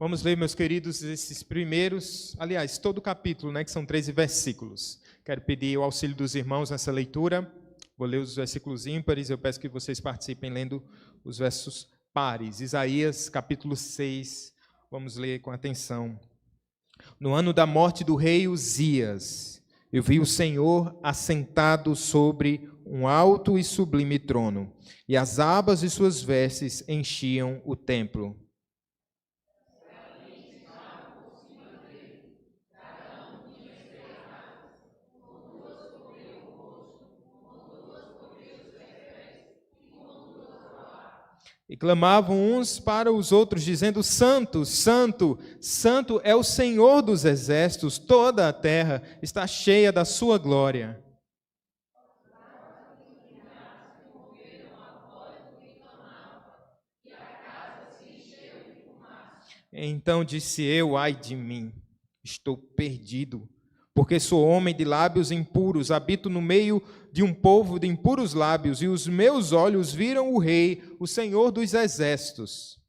Vamos ler, meus queridos, esses primeiros, aliás, todo o capítulo, que são 13 versículos. Quero pedir o auxílio dos irmãos nessa leitura. Vou ler os versículos ímpares, eu peço que vocês participem lendo os versos pares. Isaías, capítulo 6, vamos ler com atenção. No ano da morte do rei Uzias, eu vi o Senhor assentado sobre um alto e sublime trono, e as abas de suas vestes enchiam o templo. E clamavam uns para os outros, dizendo: Santo, Santo, Santo é o Senhor dos exércitos, toda a terra está cheia da sua glória. Então disse eu: ai de mim, estou perdido, porque sou homem de lábios impuros, habito no meio de um povo de impuros lábios, e os meus olhos viram o Rei, o Senhor dos exércitos.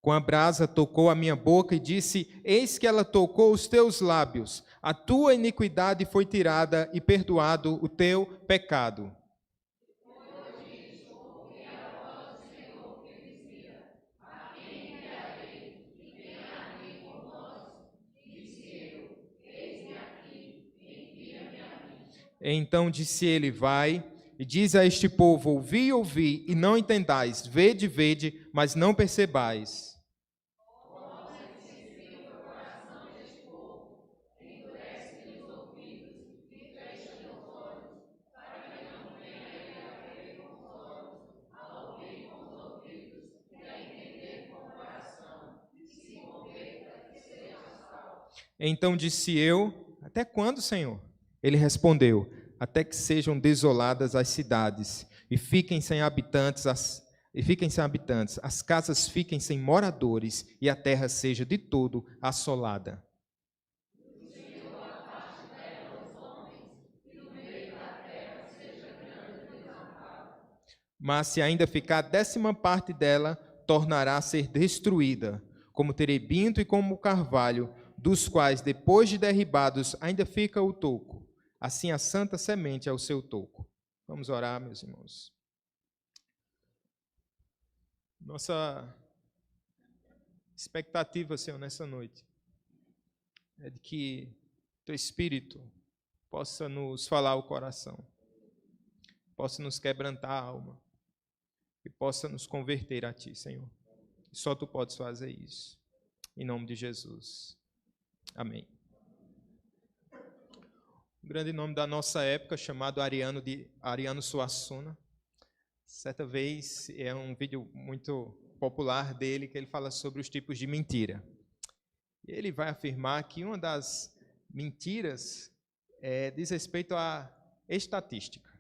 Com a brasa tocou a minha boca e disse: eis que ela tocou os teus lábios, a tua iniquidade foi tirada e perdoado o teu pecado. Então disse ele: vai e diz a este povo: ouvi, ouvi, e não entendais, vede, vede, mas não percebais. Então disse eu: até quando, Senhor? Ele respondeu: até que sejam desoladas as cidades e fiquem sem habitantes as casas fiquem sem moradores e a terra seja de todo assolada. Mas se ainda ficar 10ª parte dela, tornará a ser destruída, como terebinto e como carvalho, dos quais, depois de derribados, ainda fica o toco. Assim a santa semente é o seu toco. Vamos orar, meus irmãos. Nossa expectativa, Senhor, nessa noite, é de que Teu Espírito possa nos falar o coração, possa nos quebrantar a alma e possa nos converter a Ti, Senhor. Só Tu podes fazer isso. Em nome de Jesus. Amém. Um grande nome da nossa época, chamado Ariano Suassuna. Certa vez, é um vídeo muito popular dele, que ele fala sobre os tipos de mentira. E ele vai afirmar que uma das mentiras diz respeito à estatística.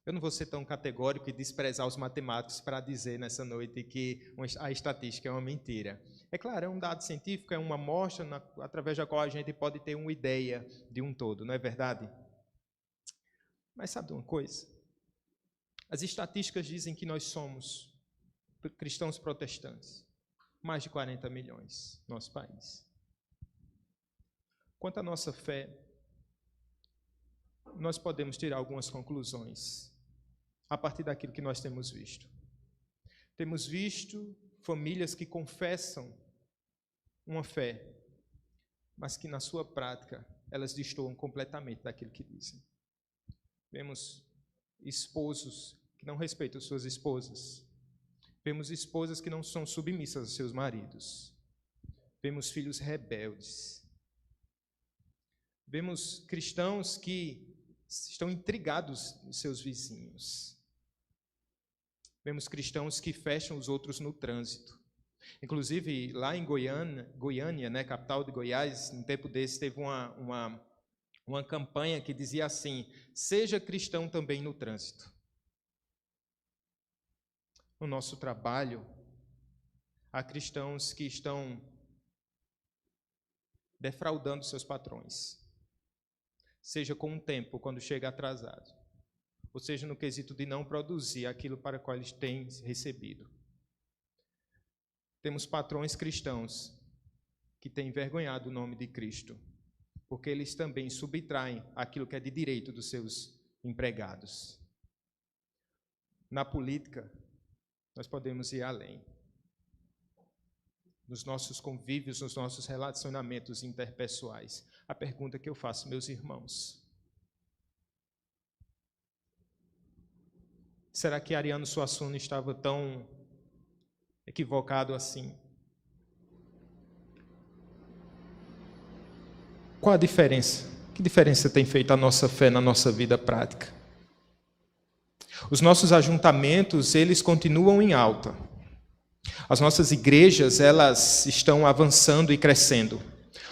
Eu não vou ser tão categórico e desprezar os matemáticos para dizer nessa noite que a estatística é uma mentira. É claro, é um dado científico, é uma amostra através da qual a gente pode ter uma ideia de um todo, não é verdade? Mas sabe uma coisa? As estatísticas dizem que nós somos cristãos protestantes, mais de 40 milhões no nosso país. Quanto à nossa fé, nós podemos tirar algumas conclusões a partir daquilo que nós temos visto. Temos visto famílias que confessam uma fé, mas que na sua prática elas destoam completamente daquilo que dizem. Vemos esposos que não respeitam suas esposas. Vemos esposas que não são submissas aos seus maridos. Vemos filhos rebeldes. Vemos cristãos que estão intrigados nos seus vizinhos. Vemos cristãos que fecham os outros no trânsito. Inclusive, lá em Goiânia, capital de Goiás, em tempo desse, teve uma campanha que dizia assim: seja cristão também no trânsito. No nosso trabalho, há cristãos que estão defraudando seus patrões. seja com o tempo, quando chega atrasado, ou seja, no quesito de não produzir aquilo para o qual eles têm recebido. Temos patrões cristãos que têm envergonhado o nome de Cristo, porque eles também subtraem aquilo que é de direito dos seus empregados. Na política, nós podemos ir além. Nos nossos convívios, nos nossos relacionamentos interpessoais. A pergunta que eu faço, meus irmãos: será que Ariano Suassuna estava tão equivocado assim? Qual a diferença? Que diferença tem feito a nossa fé na nossa vida prática? Os nossos ajuntamentos, eles continuam em alta. As nossas igrejas, elas estão avançando e crescendo.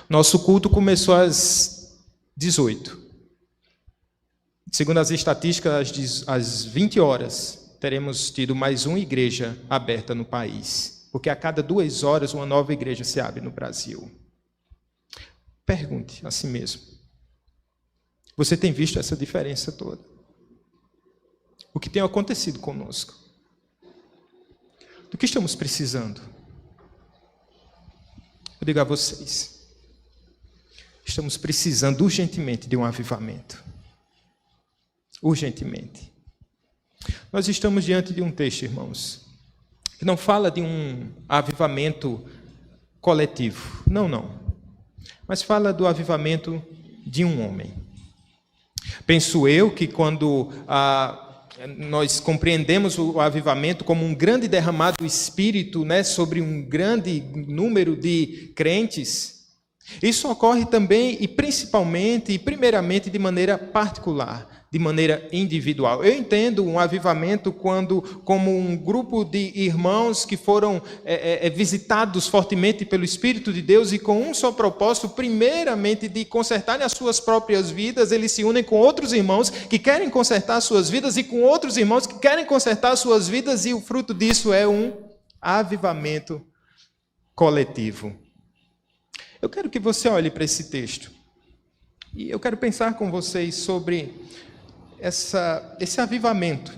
Nosso culto começou às 18. Segundo as estatísticas, às 20 horas, teremos tido mais uma igreja aberta no país. Porque a cada 2 horas, uma nova igreja se abre no Brasil. Pergunte a si mesmo: você tem visto essa diferença toda? O que tem acontecido conosco? Do que estamos precisando? Eu digo a vocês, estamos precisando urgentemente de um avivamento. Urgentemente. Nós estamos diante de um texto, irmãos, que não fala de um avivamento coletivo. Não. Mas fala do avivamento de um homem. Penso eu que quando nós compreendemos o avivamento como um grande derramado do Espírito, sobre um grande número de crentes, isso ocorre também e principalmente e primeiramente de maneira particular, de maneira individual. Eu entendo um avivamento como um grupo de irmãos que foram visitados fortemente pelo Espírito de Deus e com um só propósito, primeiramente de consertarem as suas próprias vidas, eles se unem com outros irmãos que querem consertar as suas vidas e com outros irmãos que querem consertar as suas vidas, e o fruto disso é um avivamento coletivo. Eu quero que você olhe para esse texto e eu quero pensar com vocês sobre esse avivamento.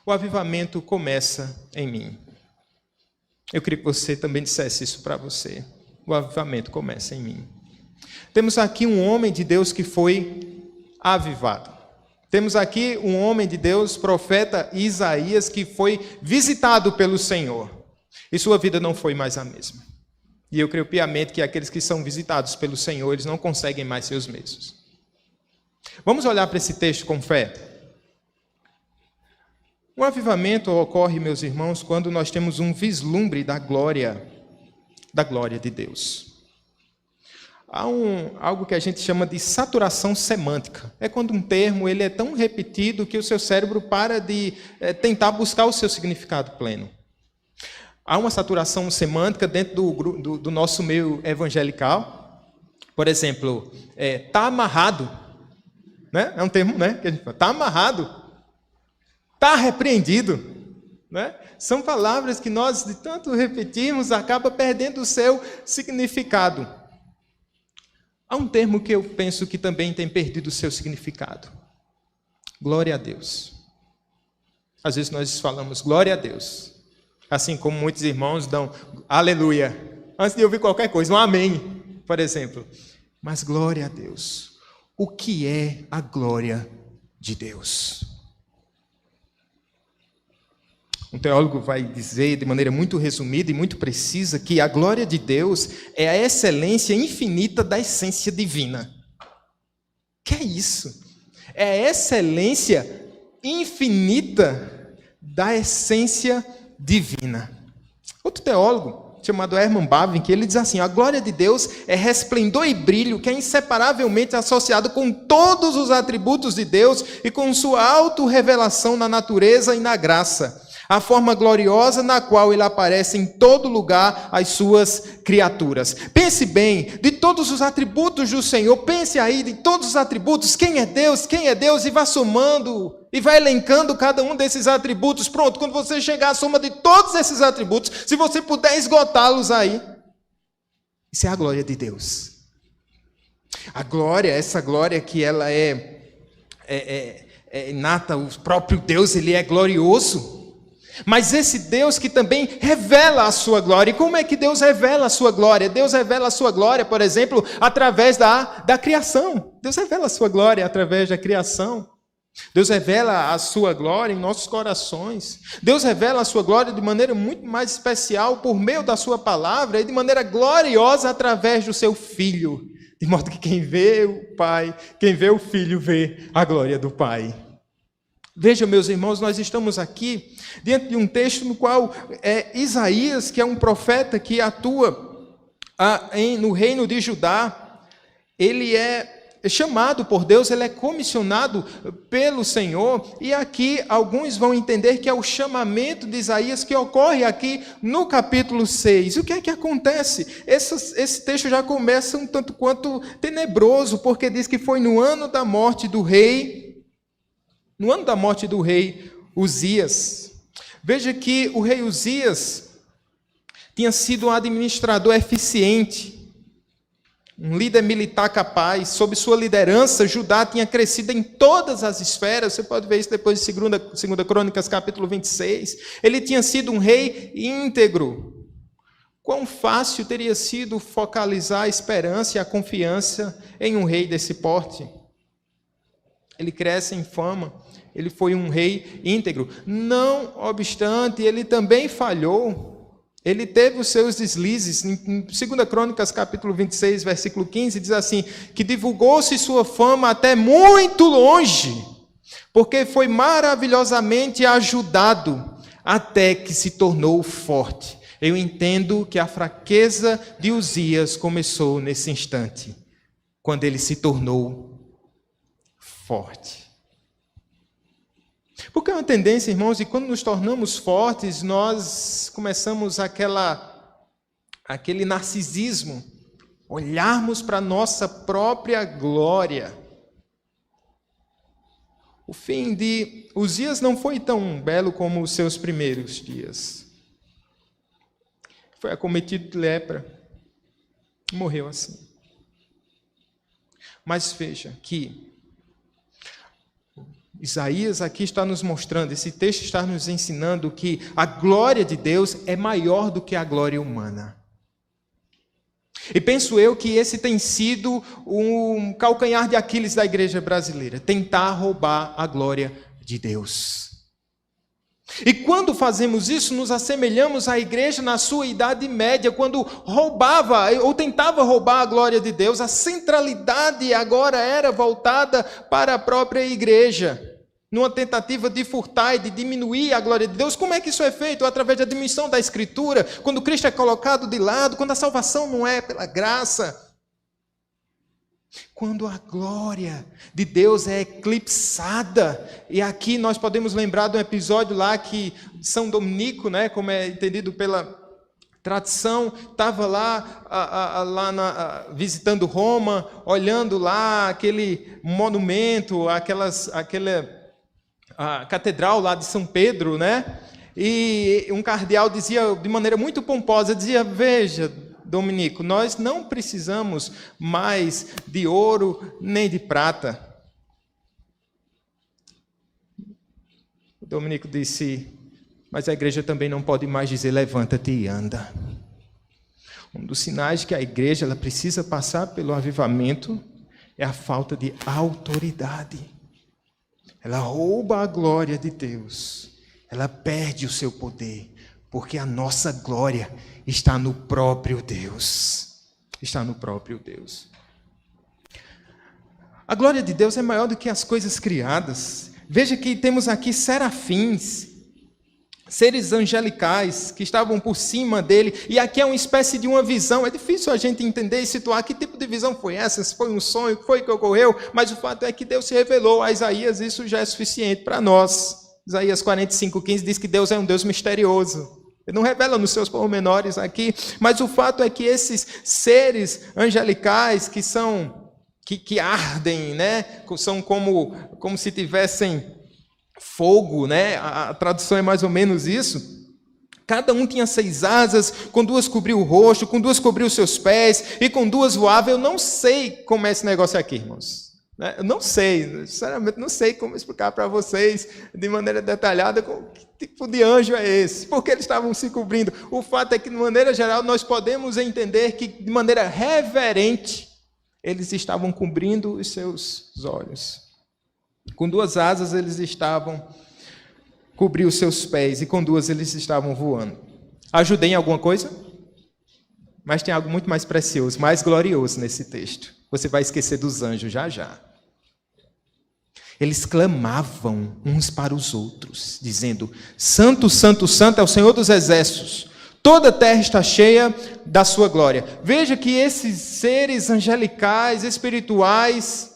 O avivamento começa em mim. Eu queria que você também dissesse isso para você. O avivamento começa em mim. Temos aqui um homem de Deus que foi avivado. Temos aqui um homem de Deus, profeta Isaías, que foi visitado pelo Senhor. E sua vida não foi mais a mesma. E eu creio piamente que aqueles que são visitados pelo Senhor, eles não conseguem mais ser os mesmos. Vamos olhar para esse texto com fé. O avivamento ocorre, meus irmãos, quando nós temos um vislumbre da glória de Deus. Há algo que a gente chama de saturação semântica. É quando um termo ele é tão repetido que o seu cérebro para de tentar buscar o seu significado pleno. Há uma saturação semântica dentro do nosso meio evangelical. Por exemplo, tá amarrado. Né? É um termo, né? Que a gente fala, está amarrado, está repreendido. Né? São palavras que nós, de tanto repetirmos, acaba perdendo o seu significado. Há um termo que eu penso que também tem perdido o seu significado. Glória a Deus. Às vezes nós falamos glória a Deus, assim como muitos irmãos dão aleluia, antes de ouvir qualquer coisa, um amém, por exemplo. Mas glória a Deus. O que é a glória de Deus? Um teólogo vai dizer de maneira muito resumida e muito precisa que a glória de Deus é a excelência infinita da essência divina. Que é isso? É a excelência infinita da essência divina. Outro teólogo, chamado Herman Bavinck, ele diz assim: a glória de Deus é resplendor e brilho que é inseparavelmente associado com todos os atributos de Deus e com sua autorrevelação na natureza e na graça. A forma gloriosa na qual ele aparece em todo lugar às suas criaturas. Pense bem, de todos os atributos do Senhor, pense aí de todos os atributos, quem é Deus, e vá somando, e vai elencando cada um desses atributos. Pronto, quando você chegar à soma de todos esses atributos, se você puder esgotá-los aí, isso é a glória de Deus. A glória, essa glória que ela é inata, o próprio Deus, ele é glorioso. Mas esse Deus que também revela a sua glória. E como é que Deus revela a sua glória? Deus revela a sua glória, por exemplo, através da criação. Deus revela a sua glória através da criação. Deus revela a sua glória em nossos corações. Deus revela a sua glória de maneira muito mais especial por meio da sua palavra e de maneira gloriosa através do seu Filho. De modo que quem vê o Pai, quem vê o Filho, vê a glória do Pai. Vejam, meus irmãos, nós estamos aqui diante de um texto no qual Isaías, que é um profeta que atua no reino de Judá, ele é chamado por Deus, ele é comissionado pelo Senhor, e aqui alguns vão entender que é o chamamento de Isaías que ocorre aqui no capítulo 6. O que é que acontece? Esse texto já começa um tanto quanto tenebroso, porque diz que foi no ano da morte do rei Uzias. Veja que o rei Uzias tinha sido um administrador eficiente, um líder militar capaz. Sob sua liderança, Judá tinha crescido em todas as esferas. Você pode ver isso depois de 2 Crônicas, capítulo 26. Ele tinha sido um rei íntegro. Quão fácil teria sido focalizar a esperança e a confiança em um rei desse porte. Ele cresce em fama, ele foi um rei íntegro. Não obstante, ele também falhou. Ele teve os seus deslizes. Em 2 Crônicas, capítulo 26, versículo 15, diz assim, que divulgou-se sua fama até muito longe, porque foi maravilhosamente ajudado, até que se tornou forte. Eu entendo que a fraqueza de Uzias começou nesse instante, quando ele se tornou forte. Porque é uma tendência, irmãos, e quando nos tornamos fortes, nós começamos aquele narcisismo, olharmos para a nossa própria glória. O fim de Uzias não foi tão belo como os seus primeiros dias. Foi acometido de lepra, morreu assim. Mas veja que Isaías aqui está nos mostrando, esse texto está nos ensinando que a glória de Deus é maior do que a glória humana. E penso eu que esse tem sido um calcanhar de Aquiles da igreja brasileira, tentar roubar a glória de Deus. E quando fazemos isso, nos assemelhamos à igreja na sua Idade Média, quando roubava ou tentava roubar a glória de Deus. A centralidade agora era voltada para a própria igreja, numa tentativa de furtar e de diminuir a glória de Deus. Como é que isso é feito? Através da diminuição da Escritura, quando Cristo é colocado de lado, quando a salvação não é pela graça. Quando a glória de Deus é eclipsada. E aqui nós podemos lembrar de um episódio lá que São Dominico, né, como é entendido pela tradição, estava lá visitando Roma, olhando lá aquele monumento, a catedral lá de São Pedro, né? E um cardeal dizia de maneira muito pomposa, dizia: veja, Dominico, nós não precisamos mais de ouro nem de prata. O Dominico disse: mas a igreja também não pode mais dizer levanta-te e anda. Um dos sinais que a igreja ela precisa passar pelo avivamento é a falta de autoridade. Ela rouba a glória de Deus, ela perde o seu poder, porque a nossa glória está no próprio Deus. Está no próprio Deus. A glória de Deus é maior do que as coisas criadas. Veja que temos aqui serafins, seres angelicais que estavam por cima dele, e aqui é uma espécie de uma visão. É difícil a gente entender e situar que tipo de visão foi essa, se foi um sonho, o que foi que ocorreu, mas o fato é que Deus se revelou a Isaías, isso já é suficiente para nós. Isaías 45:15 diz que Deus é um Deus misterioso. Ele não revela nos seus pormenores aqui, mas o fato é que esses seres angelicais que ardem, né, são como se tivessem fogo, né? A tradução é mais ou menos isso. Cada um tinha 6 asas, com 2 cobriu o rosto, com 2 cobriu os seus pés, e com 2 voava. Eu não sei como é esse negócio aqui, irmãos. Eu não sei, sinceramente, não sei como explicar para vocês de maneira detalhada que tipo de anjo é esse, porque eles estavam se cobrindo. O fato é que, de maneira geral, nós podemos entender que, de maneira reverente, eles estavam cobrindo os seus olhos. Com 2 asas, eles estavam cobrindo os seus pés, e com 2 eles estavam voando. Ajudei em alguma coisa? Mas tem algo muito mais precioso, mais glorioso nesse texto. Você vai esquecer dos anjos já já. Eles clamavam uns para os outros, dizendo: Santo, Santo, Santo é o Senhor dos Exércitos. Toda a terra está cheia da sua glória. Veja que esses seres angelicais, espirituais,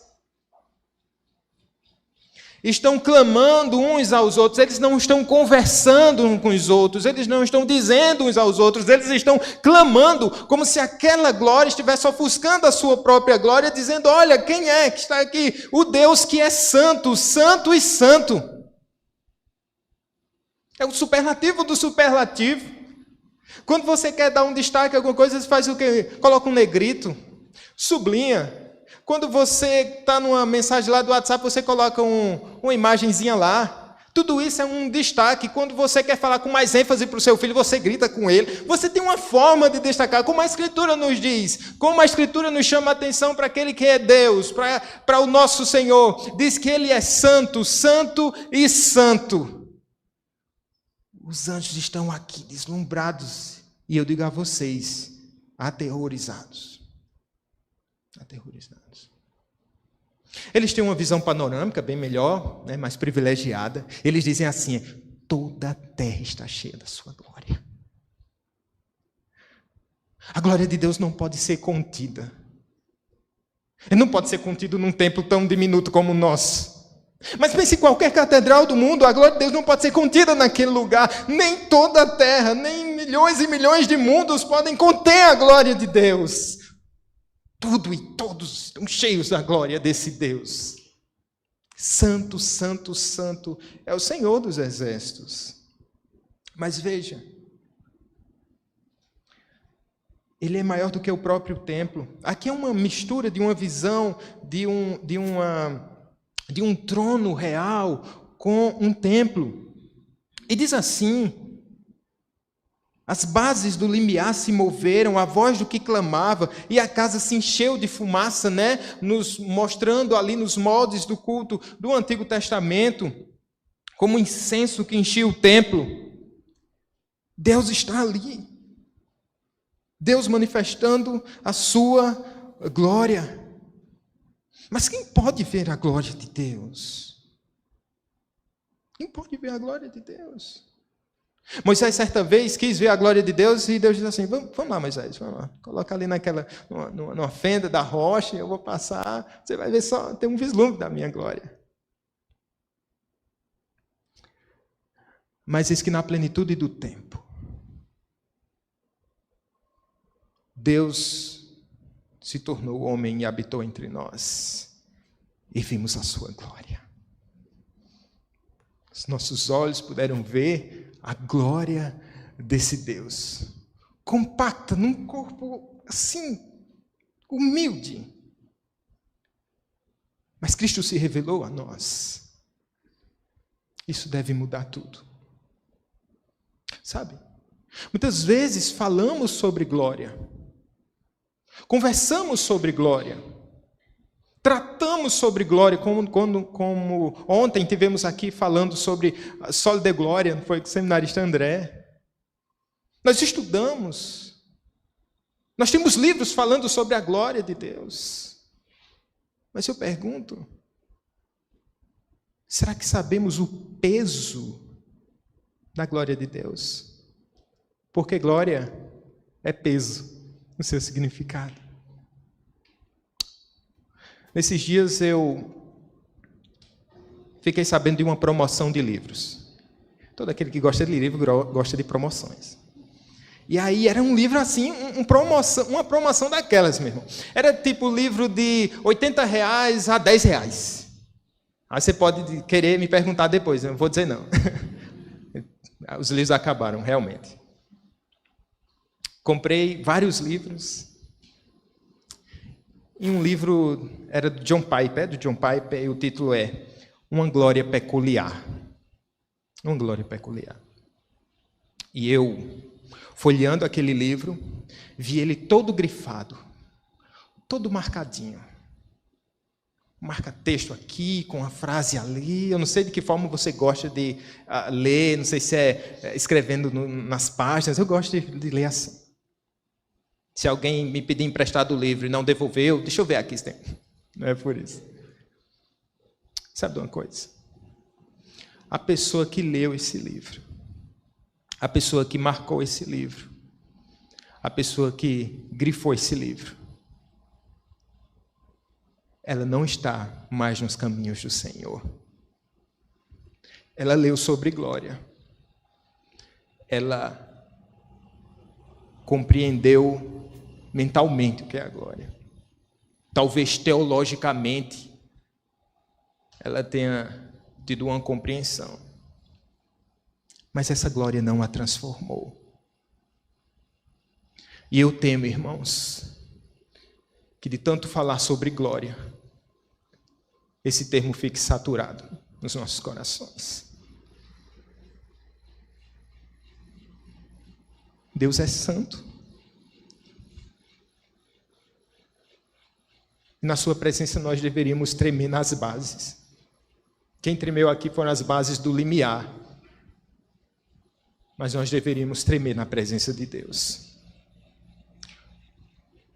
estão clamando uns aos outros, eles não estão conversando uns com os outros, eles não estão dizendo uns aos outros, eles estão clamando, como se aquela glória estivesse ofuscando a sua própria glória, dizendo: olha, quem é que está aqui? O Deus que é santo, santo e santo. É o superlativo do superlativo. Quando você quer dar um destaque a alguma coisa, você faz o quê? Coloca um negrito, sublinha. Quando você está numa mensagem lá do WhatsApp, você coloca uma imagenzinha lá. Tudo isso é um destaque. Quando você quer falar com mais ênfase para o seu filho, você grita com ele. Você tem uma forma de destacar. Como a Escritura nos diz, como a Escritura nos chama a atenção para aquele que é Deus, para o nosso Senhor. Diz que Ele é santo, santo e santo. Os anjos estão aqui deslumbrados. E eu digo a vocês, aterrorizados. Aterrorizados. Eles têm uma visão panorâmica bem melhor, né, mais privilegiada. Eles dizem assim: toda a terra está cheia da sua glória. A glória de Deus não pode ser contida. Ele não pode ser contido num templo tão diminuto como o nosso. Mas pense em qualquer catedral do mundo, a glória de Deus não pode ser contida naquele lugar. Nem toda a terra, nem milhões e milhões de mundos podem conter a glória de Deus. Tudo e todos estão cheios da glória desse Deus. Santo, santo, santo é o Senhor dos Exércitos. Mas veja, Ele é maior do que o próprio templo. Aqui é uma mistura de uma visão de um trono real com um templo. E diz assim: as bases do limiar se moveram, a voz do que clamava, e a casa se encheu de fumaça, né? Mostrando ali nos moldes do culto do Antigo Testamento, como um incenso que enchia o templo. Deus está ali. Deus manifestando a sua glória. Mas quem pode ver a glória de Deus? Quem pode ver a glória de Deus? Moisés, certa vez, quis ver a glória de Deus, e Deus disse assim: vamos lá, Moisés, vamos lá. Coloca ali numa fenda da rocha, eu vou passar, você vai ver só, tem um vislumbre da minha glória. Mas eis que na plenitude do tempo, Deus se tornou homem e habitou entre nós, e vimos a sua glória. Os nossos olhos puderam ver a glória desse Deus, compacta, num corpo assim, humilde. Mas Cristo se revelou a nós. Isso deve mudar tudo. Sabe? Muitas vezes falamos sobre glória, conversamos sobre glória, tratamos sobre glória, como ontem tivemos aqui falando sobre a sólida glória, foi com o seminarista André. Nós estudamos, nós temos livros falando sobre a glória de Deus. Mas eu pergunto, será que sabemos o peso da glória de Deus? Porque glória é peso no seu significado. Nesses dias eu fiquei sabendo de uma promoção de livros. Todo aquele que gosta de livro gosta de promoções. E aí era um livro assim, uma promoção daquelas mesmo. Era tipo livro de R$80 a R$10. Aí você pode querer me perguntar depois, eu não vou dizer não. Os livros acabaram, realmente. comprei vários livros. E um livro era do John Piper, e o título é Uma Glória Peculiar. Uma Glória Peculiar. E eu, folheando aquele livro, vi ele todo grifado, todo marcadinho. Marca texto aqui, com a frase ali. Eu não sei de que forma você gosta de ler, não sei se é escrevendo nas páginas, eu gosto de ler assim. Se alguém me pedir emprestado o livro e não devolveu, deixa eu ver aqui se tem. Não é por isso. Sabe de uma coisa? A pessoa que leu esse livro, a pessoa que marcou esse livro, a pessoa que grifou esse livro, ela não está mais nos caminhos do Senhor. Ela leu sobre glória. Ela compreendeu mentalmente o que é a glória. Talvez teologicamente ela tenha tido uma compreensão. Mas essa glória não a transformou. E eu temo, irmãos, que de tanto falar sobre glória, esse termo fique saturado nos nossos corações. Deus é santo. E na sua presença nós deveríamos tremer nas bases. Quem tremeu aqui foram as bases do limiar. Mas nós deveríamos tremer na presença de Deus.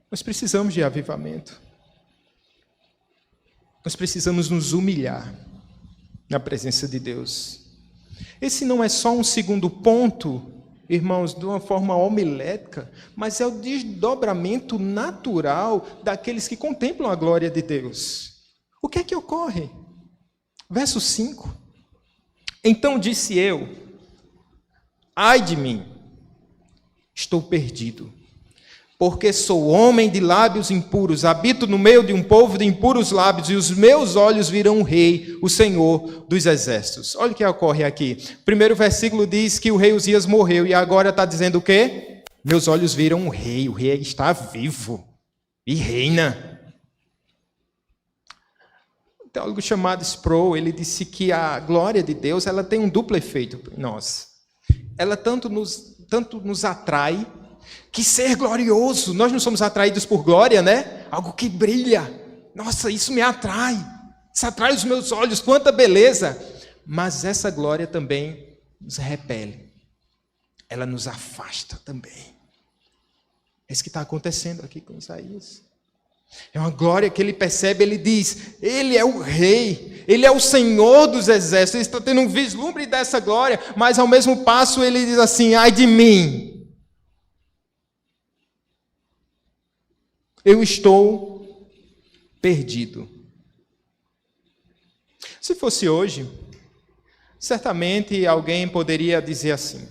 Nós precisamos de avivamento. Nós precisamos nos humilhar na presença de Deus. Esse não é só um segundo ponto, irmãos, de uma forma homilética, mas é o desdobramento natural daqueles que contemplam a glória de Deus. O que é que ocorre? Verso 5. Então disse eu, ai de mim, estou perdido, porque sou homem de lábios impuros, habito no meio de um povo de impuros lábios, e os meus olhos viram o rei, o Senhor dos exércitos. Olha o que ocorre aqui. O primeiro versículo diz que o rei Uzias morreu, e agora está dizendo o quê? Meus olhos viram o rei está vivo e reina. Um teólogo chamado Sproul, ele disse que a glória de Deus, ela tem um duplo efeito em nós. Ela tanto nos atrai, que ser glorioso, nós não somos atraídos por glória, né? Algo que brilha. Nossa, isso me atrai. Isso atrai os meus olhos, quanta beleza. Mas essa glória também nos repele. Ela nos afasta também. É isso que está acontecendo aqui com Isaías. É uma glória que ele percebe, ele diz, ele é o rei, ele é o Senhor dos exércitos, ele está tendo um vislumbre dessa glória, mas ao mesmo passo ele diz assim, ai de mim. Eu estou perdido. Se fosse hoje, certamente alguém poderia dizer assim,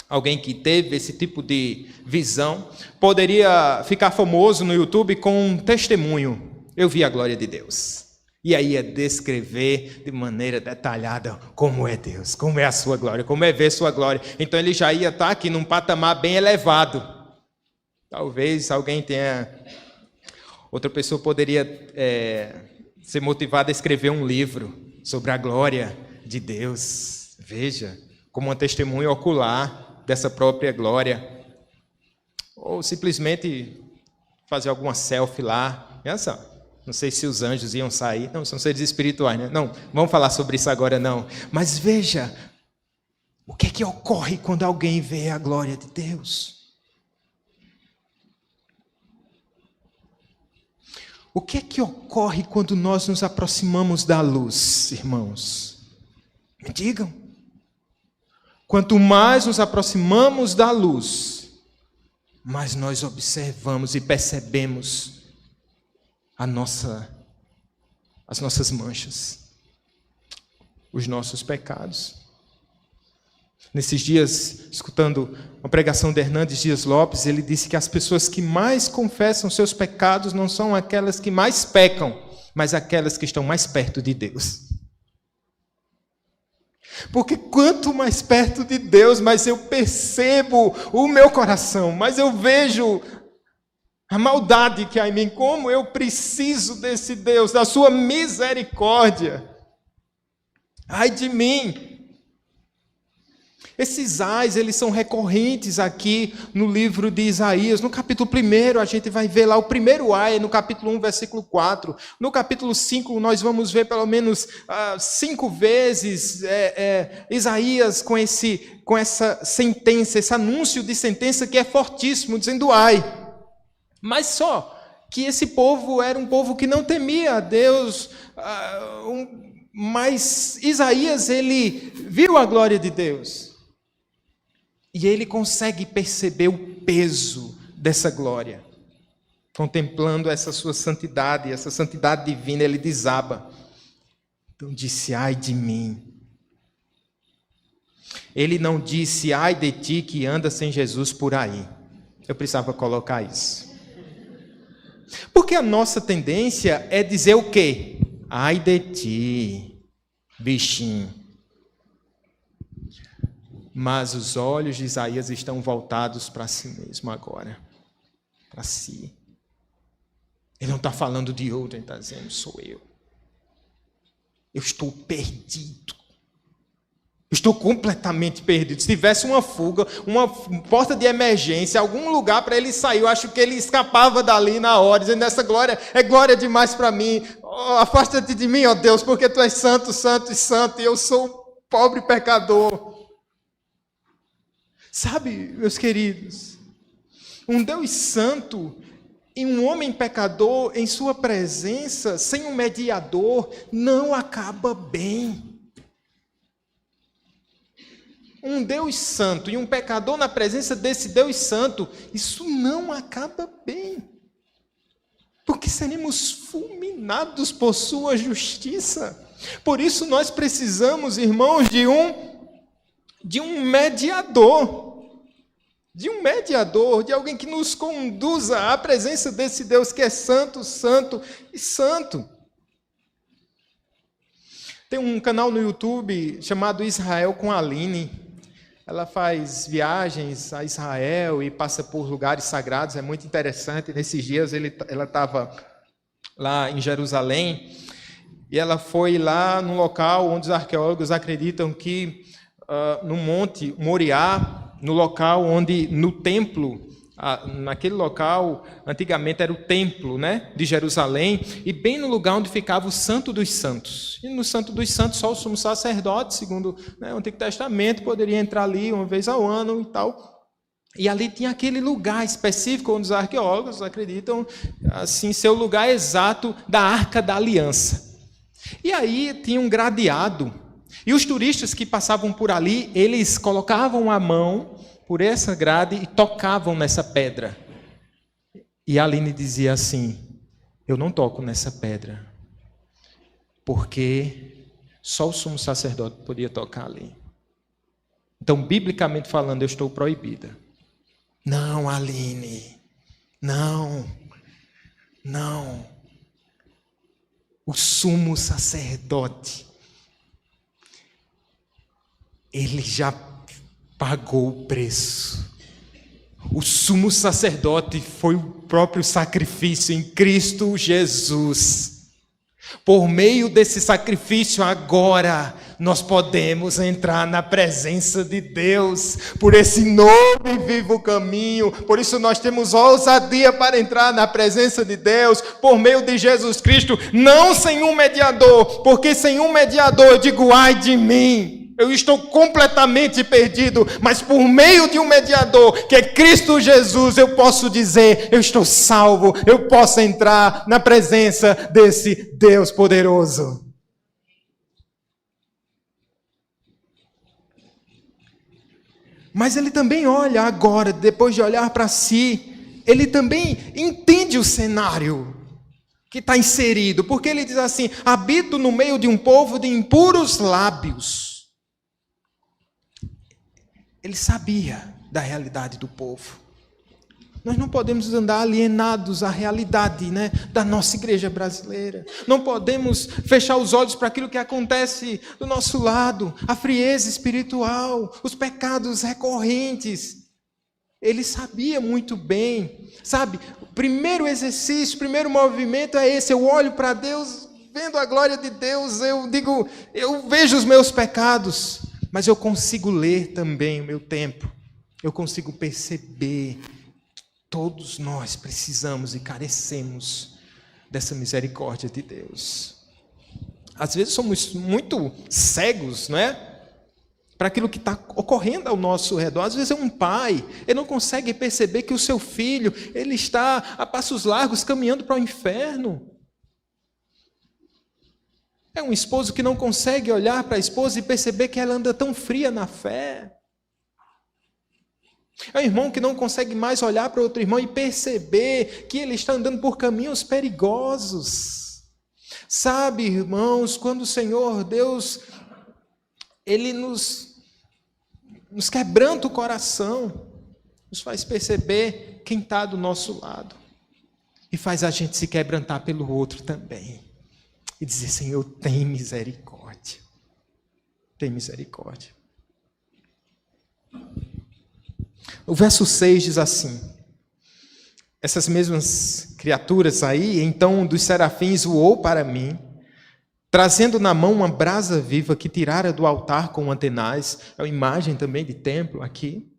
alguém que teve esse tipo de visão, poderia ficar famoso no YouTube com um testemunho. Eu vi a glória de Deus. E aí ia descrever de maneira detalhada como é Deus, como é a sua glória, como é ver sua glória. Então ele já ia estar aqui num patamar bem elevado. Talvez alguém tenha... Outra pessoa poderia ser motivada a escrever um livro sobre a glória de Deus. Veja, como um testemunho ocular dessa própria glória. Ou simplesmente fazer alguma selfie lá. Não sei se os anjos iam sair. Não, são seres espirituais, né? Não, vamos falar sobre isso agora não. Mas veja, o que é que ocorre quando alguém vê a glória de Deus? O que é que ocorre quando nós nos aproximamos da luz, irmãos? Me digam. Quanto mais nos aproximamos da luz, mais nós observamos e percebemos as nossas manchas, os nossos pecados. Nesses dias, escutando uma pregação de Hernandes Dias Lopes, ele disse que as pessoas que mais confessam seus pecados não são aquelas que mais pecam, mas aquelas que estão mais perto de Deus. Porque quanto mais perto de Deus, mais eu percebo o meu coração, mais eu vejo a maldade que há em mim, como eu preciso desse Deus, da sua misericórdia. Ai de mim! Esses ais, eles são recorrentes aqui no livro de Isaías. No capítulo 1, a gente vai ver lá o primeiro ai, no capítulo 1, versículo 4. No capítulo 5, nós vamos ver pelo menos 5 vezes Isaías com essa sentença, esse anúncio de sentença que é fortíssimo, dizendo ai. Mas só que esse povo era um povo que não temia a Deus, mas Isaías, ele viu a glória de Deus. E ele consegue perceber o peso dessa glória. Contemplando essa sua santidade, essa santidade divina, ele desaba. Então disse, ai de mim. Ele não disse, ai de ti que anda sem Jesus por aí. Eu precisava colocar isso. Porque a nossa tendência é dizer o quê? Ai de ti, bichinho. Mas os olhos de Isaías estão voltados para si mesmo agora. Para si. Ele não está falando de outro, ele está dizendo, sou eu. Eu estou perdido. Eu estou completamente perdido. Se tivesse uma fuga, uma porta de emergência, algum lugar para ele sair, eu acho que ele escapava dali na hora, dizendo, essa glória é glória demais para mim. Oh, afasta-te de mim, ó Deus, porque tu és santo, santo e santo, e eu sou um pobre pecador. Sabe, meus queridos, um Deus santo e um homem pecador em sua presença, sem um mediador, não acaba bem. Um Deus santo e um pecador na presença desse Deus santo, isso não acaba bem. Porque seremos fulminados por sua justiça. Por isso nós precisamos, irmãos, de um mediador. De um mediador, de alguém que nos conduza à presença desse Deus que é santo, santo e santo. Tem um canal no YouTube chamado Israel com Aline. Ela faz viagens a Israel e passa por lugares sagrados, é muito interessante. Nesses dias ela estava lá em Jerusalém e ela foi lá num local onde os arqueólogos acreditam que no Monte Moriá, no local onde, no templo, naquele local, antigamente era o templo, né, de Jerusalém, e bem no lugar onde ficava o Santo dos Santos. E no Santo dos Santos, só o sumo sacerdote, segundo o Antigo Testamento, poderia entrar ali uma vez ao ano e tal. E ali tinha aquele lugar específico onde os arqueólogos acreditam assim, ser o lugar exato da Arca da Aliança. E aí tinha um gradeado. E os turistas que passavam por ali, eles colocavam a mão por essa grade e tocavam nessa pedra. E a Aline dizia assim, eu não toco nessa pedra, porque só o sumo sacerdote podia tocar ali. Então, biblicamente falando, eu estou proibida. Não, Aline, não. O sumo sacerdote, ele já pagou o preço. O sumo sacerdote foi o próprio sacrifício em Cristo Jesus. Por meio desse sacrifício agora, nós podemos entrar na presença de Deus, por esse novo e vivo caminho. Por isso nós temos ousadia para entrar na presença de Deus, por meio de Jesus Cristo, não sem um mediador, porque sem um mediador eu digo, ai de mim. Eu estou completamente perdido, mas por meio de um mediador, que é Cristo Jesus, eu posso dizer, eu estou salvo, eu posso entrar na presença desse Deus poderoso. Mas ele também olha agora, depois de olhar para si, ele também entende o cenário que está inserido, porque ele diz assim, habito no meio de um povo de impuros lábios. Ele sabia da realidade do povo. Nós não podemos andar alienados à realidade, né, da nossa igreja brasileira. Não podemos fechar os olhos para aquilo que acontece do nosso lado, a frieza espiritual, os pecados recorrentes. Ele sabia muito bem, sabe? O primeiro exercício, o primeiro movimento é esse. Eu olho para Deus, vendo a glória de Deus, eu digo, eu vejo os meus pecados, mas eu consigo ler também o meu tempo. Eu consigo perceber. Todos nós precisamos e carecemos dessa misericórdia de Deus. Às vezes somos muito cegos, não é? Para aquilo que está ocorrendo ao nosso redor. Às vezes é um pai, ele não consegue perceber que o seu filho, ele está a passos largos caminhando para o inferno. É um esposo que não consegue olhar para a esposa e perceber que ela anda tão fria na fé. É um irmão que não consegue mais olhar para outro irmão e perceber que ele está andando por caminhos perigosos. Sabe, irmãos, quando o Senhor Deus, Ele nos quebranta o coração, nos faz perceber quem está do nosso lado e faz a gente se quebrantar pelo outro também e dizer, Senhor, tem misericórdia. Tem misericórdia. O verso 6 diz assim, essas mesmas criaturas aí, então um dos serafins voou para mim, trazendo na mão uma brasa viva que tirara do altar com antenais, é uma imagem também de templo aqui,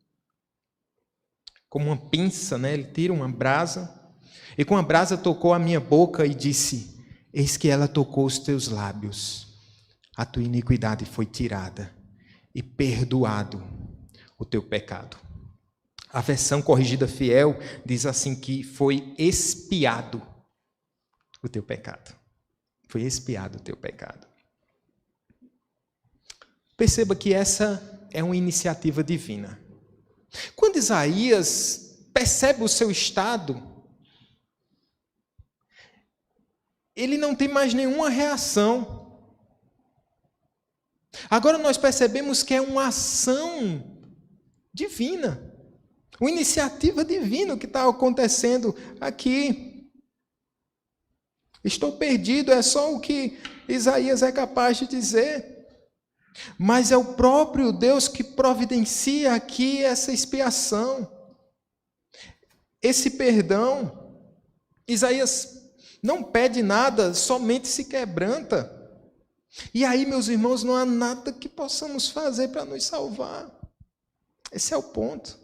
como uma pinça, né? Ele tira uma brasa, e com a brasa tocou a minha boca e disse, eis que ela tocou os teus lábios, a tua iniquidade foi tirada, e perdoado o teu pecado. A versão corrigida fiel diz assim que foi expiado o teu pecado. Foi expiado o teu pecado. Perceba que essa é uma iniciativa divina. Quando Isaías percebe o seu estado, ele não tem mais nenhuma reação. Agora nós percebemos que é uma ação divina. Uma iniciativa divina que está acontecendo aqui. Estou perdido, é só o que Isaías é capaz de dizer. Mas é o próprio Deus que providencia aqui essa expiação. Esse perdão. Isaías não pede nada, somente se quebranta. E aí, meus irmãos, não há nada que possamos fazer para nos salvar. Esse é o ponto.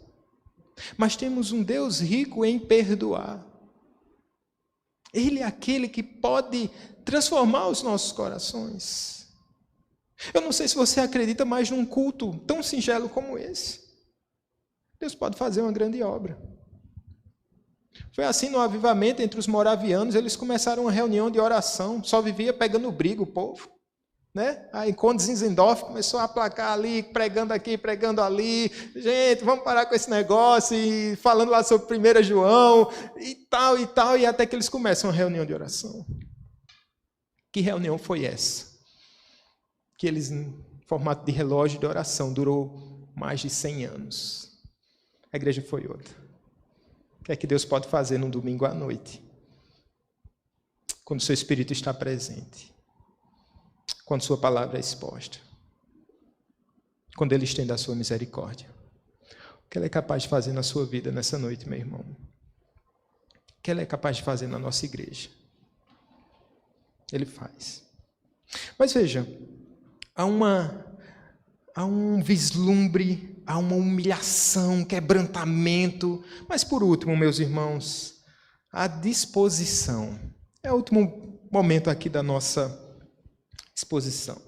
Mas temos um Deus rico em perdoar. Ele é aquele que pode transformar os nossos corações. Eu não sei se você acredita mais num culto tão singelo como esse. Deus pode fazer uma grande obra. Foi assim no avivamento entre os moravianos, eles começaram uma reunião de oração, só vivia pegando briga o povo. Né? Aí quando Zinzendorf começou a aplacar ali, pregando aqui, pregando ali, gente, vamos parar com esse negócio, e falando lá sobre 1 João, e tal, e até que eles começam uma reunião de oração. Que reunião foi essa? Que eles, em formato de relógio de oração, durou mais de 100 anos. A igreja foi outra. O que é que Deus pode fazer num domingo à noite? Quando o seu Espírito está presente. Quando sua palavra é exposta. Quando Ele estende a sua misericórdia. O que Ele é capaz de fazer na sua vida nessa noite, meu irmão? O que Ele é capaz de fazer na nossa igreja? Ele faz. Mas veja, há um vislumbre, há uma humilhação, quebrantamento. Mas por último, meus irmãos, a disposição. É o último momento aqui da nossa exposição.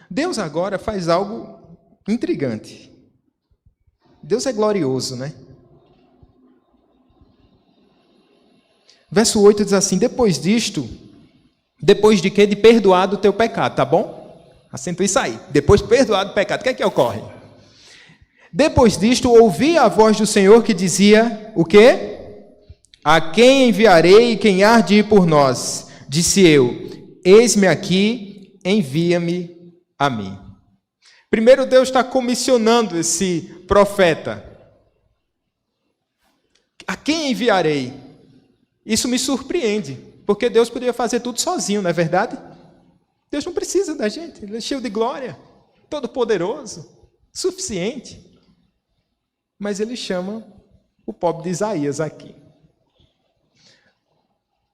Deus agora faz algo intrigante. Deus é glorioso, né? Verso 8 diz assim, depois disto, depois de quê? De perdoado o teu pecado, tá bom? Acento isso aí. Depois de perdoado o pecado, o que é que ocorre? Depois disto, ouvi a voz do Senhor que dizia, o quê? A quem enviarei e quem há de ir por nós? Disse eu, eis-me aqui, envia-me a mim. Primeiro Deus está comissionando esse profeta. A quem enviarei? Isso me surpreende, porque Deus poderia fazer tudo sozinho, não é verdade? Deus não precisa da gente, Ele é cheio de glória, todo-poderoso, suficiente. Mas Ele chama o pobre de Isaías aqui.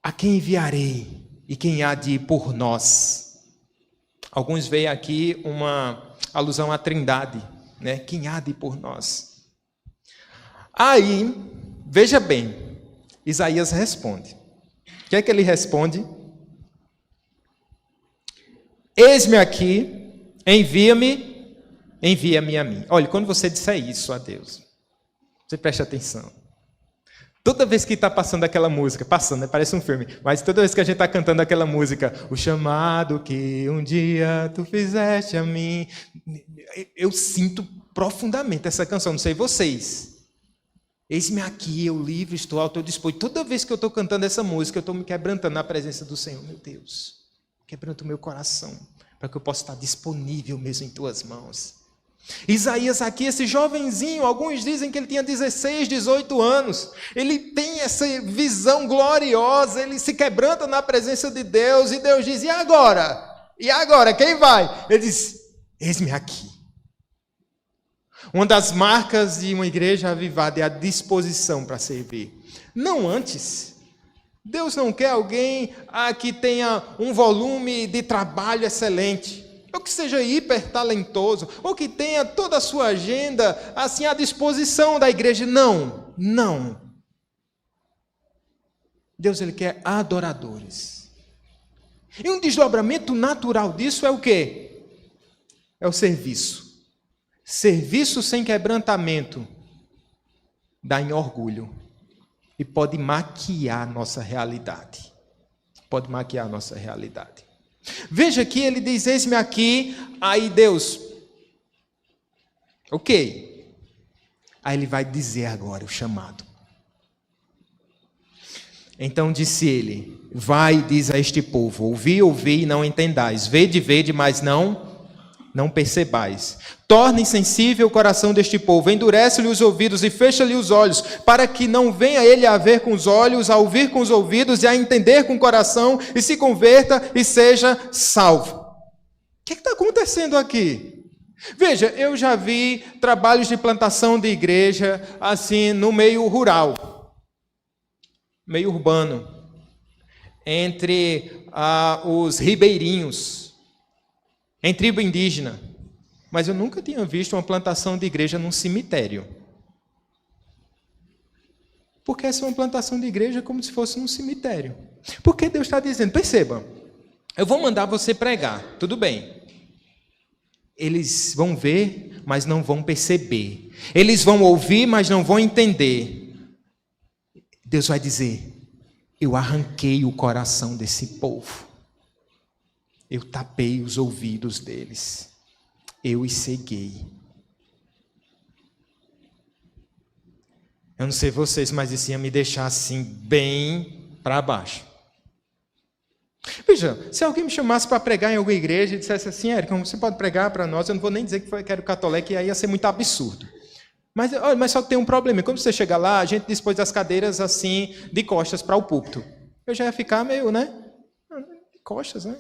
A quem enviarei e quem há de ir por nós? Alguns veem aqui uma alusão à Trindade, né? Quem há de ir por nós? Aí, veja bem, Isaías responde. O que é que ele responde? Eis-me aqui, envia-me a mim. Olha, quando você disser isso a Deus, você preste atenção. Toda vez que está passando aquela música, né? Parece um filme, mas toda vez que a gente está cantando aquela música, o chamado que um dia tu fizeste a mim, eu sinto profundamente essa canção, não sei vocês. Eis-me aqui, eu livre, estou ao teu dispor. Toda vez que eu estou cantando essa música, eu estou me quebrantando na presença do Senhor, meu Deus. Quebranta o meu coração, para que eu possa estar disponível mesmo em tuas mãos. Isaías aqui, esse jovenzinho, alguns dizem que ele tinha 16, 18 anos. Ele tem essa visão gloriosa, ele se quebranta na presença de Deus, e Deus diz, e agora? E agora, quem vai? Ele diz, eis-me aqui. Uma das marcas de uma igreja avivada é a disposição para servir. Não antes. Deus não quer alguém que tenha um volume de trabalho excelente, ou que seja hiper talentoso, ou que tenha toda a sua agenda assim à disposição da igreja. Não, não. Deus, Ele quer adoradores. E um desdobramento natural disso é o quê? É o serviço. Serviço sem quebrantamento dá em orgulho e pode maquiar nossa realidade. Pode maquiar nossa realidade. Veja que ele diz, eis-me aqui, aí Deus, ok. Aí ele vai dizer agora o chamado. Então disse ele, vai e diz a este povo, ouvi, e não entendais, vede, mas não percebais. Torne insensível o coração deste povo, endurece-lhe os ouvidos e fecha-lhe os olhos, para que não venha ele a ver com os olhos, a ouvir com os ouvidos e a entender com o coração, e se converta e seja salvo. O que está acontecendo aqui? Veja, eu já vi trabalhos de plantação de igreja, assim, no meio rural, meio urbano, entre os ribeirinhos, em tribo indígena. Mas eu nunca tinha visto uma plantação de igreja num cemitério. Porque essa é uma plantação de igreja como se fosse num cemitério. Porque Deus está dizendo, perceba, eu vou mandar você pregar, tudo bem. Eles vão ver, mas não vão perceber. Eles vão ouvir, mas não vão entender. Deus vai dizer, eu arranquei o coração desse povo. Eu tapei os ouvidos deles. Eu os ceguei. Eu não sei vocês, mas isso ia me deixar assim, bem para baixo. Veja, se alguém me chamasse para pregar em alguma igreja e dissesse assim, Érico, você pode pregar para nós, eu não vou nem dizer que era católico, e aí ia ser muito absurdo. Mas só que tem um problema, quando você chega lá, a gente dispôs as cadeiras assim, de costas para o púlpito. Eu já ia ficar meio, né? De costas, né?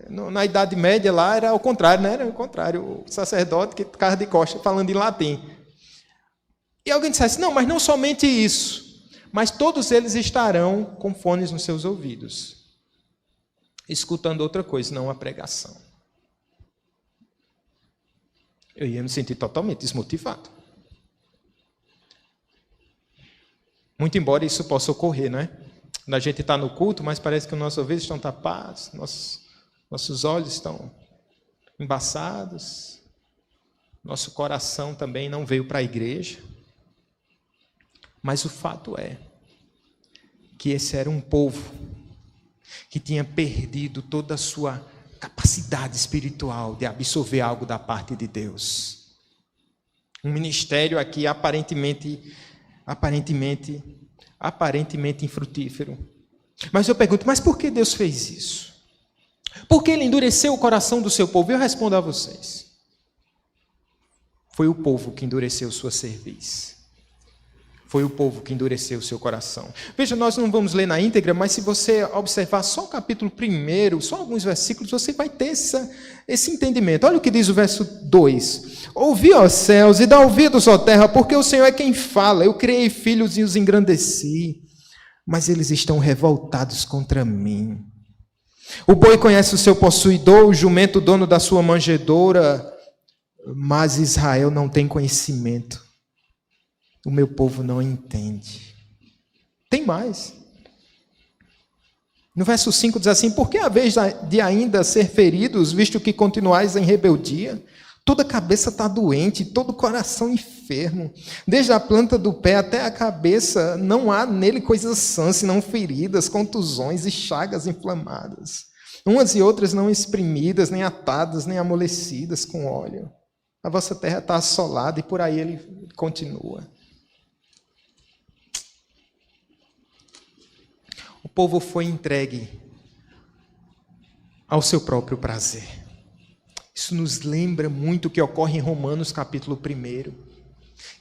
Na Idade Média lá era o contrário, né? Era o contrário, o sacerdote que ficava de costas falando em latim. E alguém dissesse, não, mas não somente isso, mas todos eles estarão com fones nos seus ouvidos, escutando outra coisa, não a pregação. Eu ia me sentir totalmente desmotivado. Muito embora isso possa ocorrer, né? A gente está no culto, mas parece que os nossos ouvidos estão tapados, nossos olhos estão embaçados, nosso coração também não veio para a igreja. Mas o fato é que esse era um povo que tinha perdido toda a sua capacidade espiritual de absorver algo da parte de Deus. Um ministério aqui aparentemente infrutífero. Mas eu pergunto, mas por que Deus fez isso? Por que Ele endureceu o coração do seu povo? Eu respondo a vocês. Foi o povo que endureceu sua cerviz. Foi o povo que endureceu o seu coração. Veja, nós não vamos ler na íntegra, mas se você observar só o capítulo 1, só alguns versículos, você vai ter esse entendimento. Olha o que diz o verso 2. Ouvi, ó céus, e dá ouvidos, ó terra, porque o Senhor é quem fala. Eu criei filhos e os engrandeci, mas eles estão revoltados contra mim. O boi conhece o seu possuidor, o jumento o dono da sua manjedoura, mas Israel não tem conhecimento. O meu povo não entende. Tem mais. No verso 5 diz assim: por que a vez de ainda ser feridos, visto que continuais em rebeldia? Toda cabeça está doente, todo coração enfermo. Desde a planta do pé até a cabeça, não há nele coisas sãs, senão feridas, contusões e chagas inflamadas. Umas e outras não espremidas, nem atadas, nem amolecidas com óleo. A vossa terra está assolada, e por aí ele continua. O povo foi entregue ao seu próprio prazer. Isso nos lembra muito o que ocorre em Romanos capítulo 1,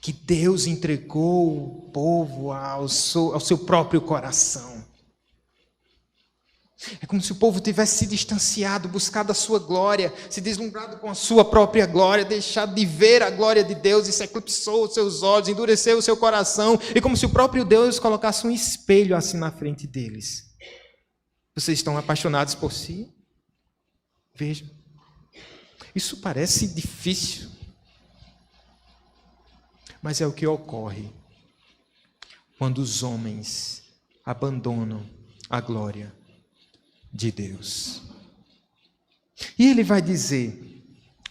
que Deus entregou o povo ao seu próprio coração. É como se o povo tivesse se distanciado, buscado a sua glória, se deslumbrado com a sua própria glória, deixado de ver a glória de Deus, e se eclipsou os seus olhos, endureceu o seu coração, e como se o próprio Deus colocasse um espelho assim na frente deles. Vocês estão apaixonados por si? Vejam. Isso parece difícil, mas é o que ocorre quando os homens abandonam a glória de Deus. E ele vai dizer: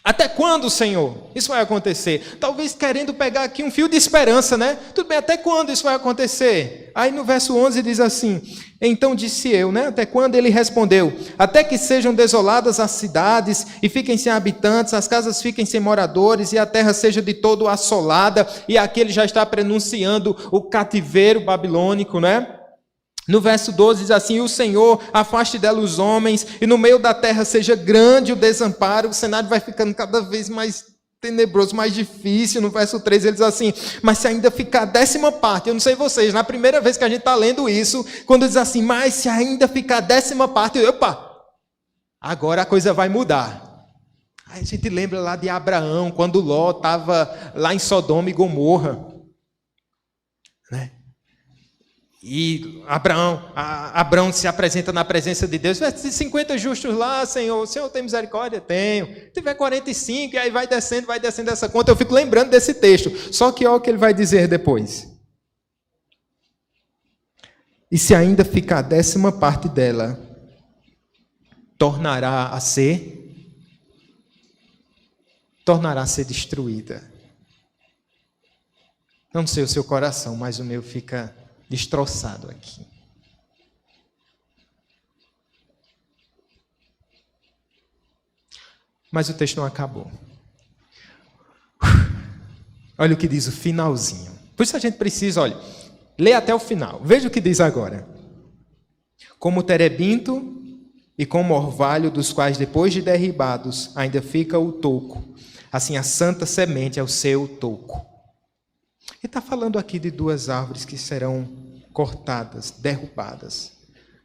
até quando, Senhor, isso vai acontecer? Talvez querendo pegar aqui um fio de esperança, né? Tudo bem, até quando isso vai acontecer? Aí no verso 11 diz assim: então disse eu, né? Até quando? Ele respondeu: até que sejam desoladas as cidades e fiquem sem habitantes, as casas fiquem sem moradores e a terra seja de todo assolada. E aqui ele já está pronunciando o cativeiro babilônico, né? No verso 12 diz assim: o Senhor afaste dela os homens, e no meio da terra seja grande o desamparo. O cenário vai ficando cada vez mais tenebroso, mais difícil. No verso 13 ele diz assim: mas se ainda ficar a 10ª parte, eu não sei vocês, na primeira vez que a gente está lendo isso, quando diz assim, mas se ainda ficar a 10ª parte, opa, agora a coisa vai mudar. Aí a gente lembra lá de Abraão, quando Ló estava lá em Sodoma e Gomorra, né? E Abraão se apresenta na presença de Deus. Se 50 justos lá, Senhor, o Senhor tem misericórdia? Tenho. Se tiver 45, e aí vai descendo essa conta. Eu fico lembrando desse texto. Só que olha o que ele vai dizer depois. E se ainda ficar a 10ª parte dela, tornará a ser destruída. Não sei o seu coração, mas o meu fica destroçado aqui. Mas o texto não acabou. Olha o que diz o finalzinho. Por isso a gente precisa, olha, ler até o final. Veja o que diz agora. Como o terebinto e como o orvalho, dos quais depois de derribados ainda fica o toco, assim a santa semente é o seu toco. Ele está falando aqui de 2 árvores que serão cortadas, derrubadas.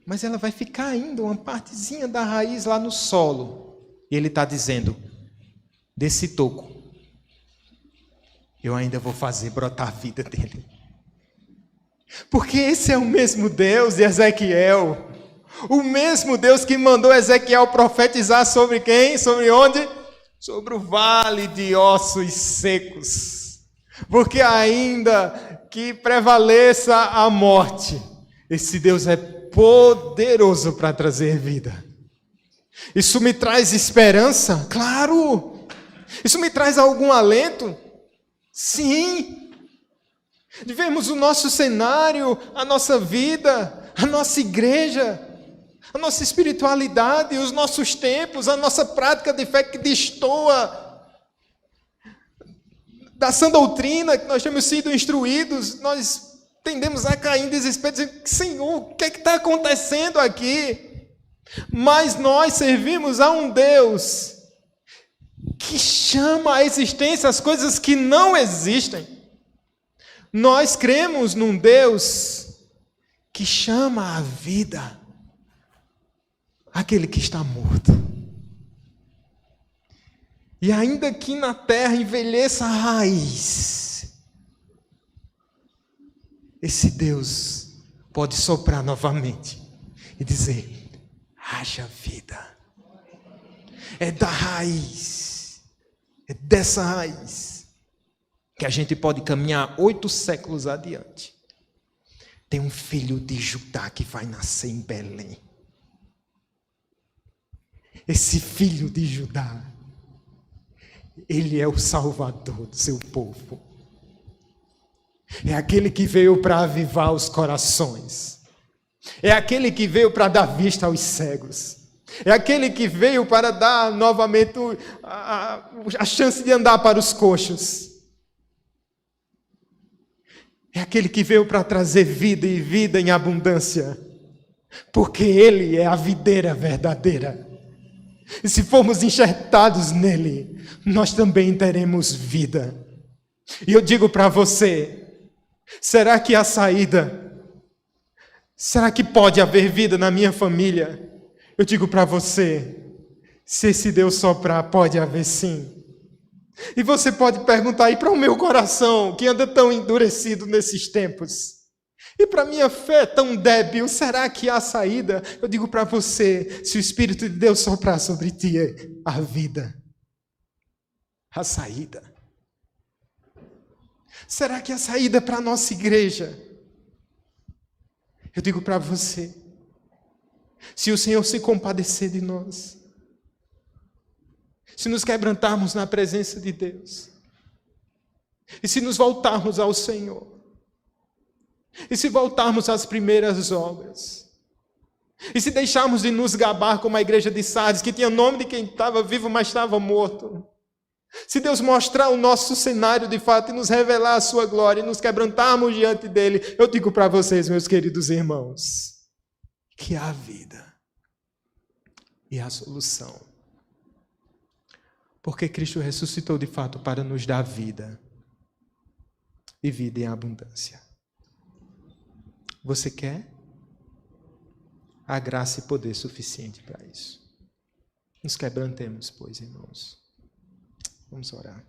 Mas ela vai ficar ainda uma partezinha da raiz lá no solo. E ele está dizendo, desse toco, eu ainda vou fazer brotar a vida dele. Porque esse é o mesmo Deus de Ezequiel. O mesmo Deus que mandou Ezequiel profetizar sobre quem? Sobre onde? Sobre o vale de ossos secos. Porque ainda que prevaleça a morte, esse Deus é poderoso para trazer vida. Isso me traz esperança? Claro. Isso me traz algum alento? Sim. De vermos o nosso cenário, a nossa vida, a nossa igreja, a nossa espiritualidade, os nossos tempos, a nossa prática de fé que destoa da sã doutrina que nós temos sido instruídos, nós tendemos a cair em desespero, dizendo, Senhor, o que é que está acontecendo aqui? Mas nós servimos a um Deus que chama à existência as coisas que não existem. Nós cremos num Deus que chama à vida aquele que está morto. E ainda que na terra envelheça a raiz, esse Deus pode soprar novamente e dizer: haja vida. É da raiz, é dessa raiz que a gente pode caminhar 8 séculos adiante. Tem um filho de Judá que vai nascer em Belém. Esse filho de Judá, ele é o salvador do seu povo. É aquele que veio para avivar os corações. É aquele que veio para dar vista aos cegos. É aquele que veio para dar novamente a chance de andar para os coxos. É aquele que veio para trazer vida e vida em abundância. Porque ele é a videira verdadeira. E se formos enxertados nele, nós também teremos vida. E eu digo para você, será que há saída? Será que pode haver vida na minha família? Eu digo para você, se esse Deus soprar, pode haver sim. E você pode perguntar, e para o meu coração, que anda tão endurecido nesses tempos? E para a minha fé tão débil, será que há saída? Eu digo para você, se o Espírito de Deus soprar sobre ti, há vida. Há saída. Será que há saída para a nossa igreja? Eu digo para você, se o Senhor se compadecer de nós, se nos quebrantarmos na presença de Deus, e se nos voltarmos ao Senhor, e se voltarmos às primeiras obras, e se deixarmos de nos gabar como a igreja de Sardes, que tinha nome de quem estava vivo, mas estava morto, se Deus mostrar o nosso cenário de fato e nos revelar a sua glória, e nos quebrantarmos diante dele, eu digo para vocês, meus queridos irmãos, que há vida e há solução. Porque Cristo ressuscitou de fato para nos dar vida e vida em abundância. Você quer? Há graça e poder suficiente para isso. Nos quebrantemos, pois, irmãos. Vamos orar.